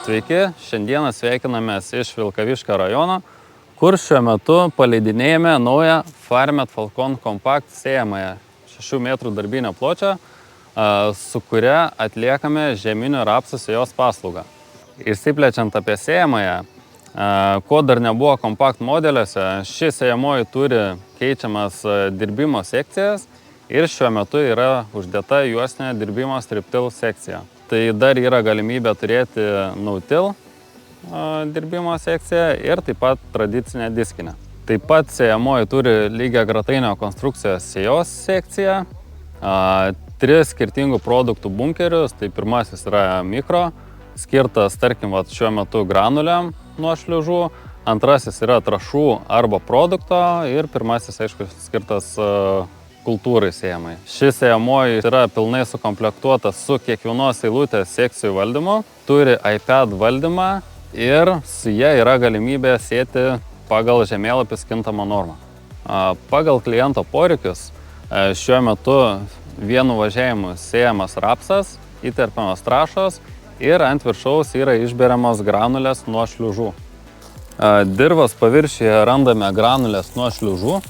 Sveiki, šiandieną sveikinamės iš Vilkaviškio rajono, kur šiuo metu paleidinėjame naują Farmet Falcon Compact sėjamąją 6 metrų darbinio pločio, su kuria atliekame žieminių rapsų sėjos paslaugą. Išsiplečiant apie sėjamąją, ko dar nebuvo kompakt modeliuose, ši sėjamoji turi keičiamas dirbimo sekcijas ir šiuo metu yra uždėta juostinė dirbimo striptil sekcija. Tai dar yra galimybė turėti no-till dirbimo sekciją ir taip pat tradicinę diskinę. Taip pat sėjamoji turi lygiagratainio konstrukcijos sėjos sekciją, 3 skirtingų produktų bunkerius. Tai pirmasis yra mikro, skirtas, tarkim, šiuo metu granuliam nuo šliužų, antrasis yra trąšų arba produkto ir pirmasis, aišku, skirtas kultūrai sėjamai. Ši sėjamoji yra pilnai sukomplektuota su kiekvienos eilutės sekcijų valdymu, turi iPad valdymą ir su jie yra galimybė sėti pagal žemėlapis kintamą normą. Pagal kliento poreikius šiuo metu vienu važiavimu sėjamas rapsas, įterpiamas trąšos ir ant viršaus yra išberiamos granulės nuo šliužų. Dirvos paviršiuje randame granulės nuo šliužų.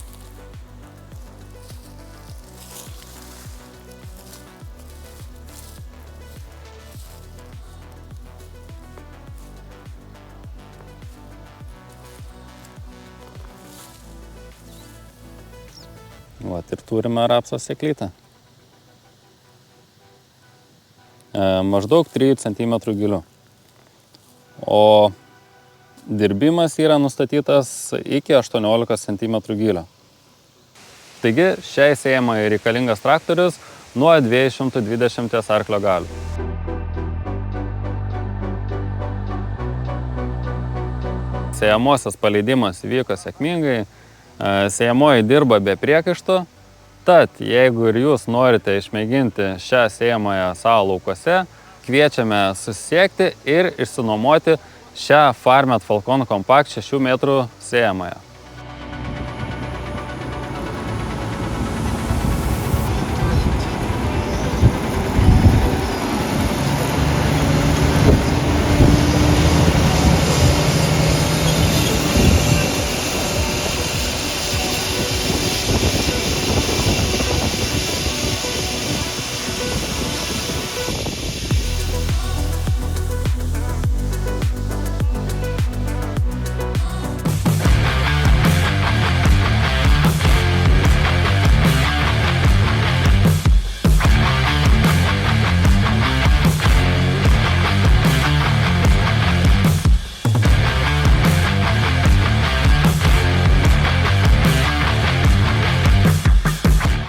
Ir turime rapso sėklytę. Maždaug 3 cm giliu. O dirbimas yra nustatytas iki 18 cm gilio. Taigi šiai sėjamai reikalingas traktorius nuo 220 arklio galių. Sėjamosios paleidimas vyko sėkmingai. Sėjamoji dirba be priekaištų, tad jeigu ir jūs norite išmėginti šią sėjamąją savo laukuose, kviečiame susisiekti ir išsinuomoti šią Farmet Falcon Compact 6 metrų sėjamąją.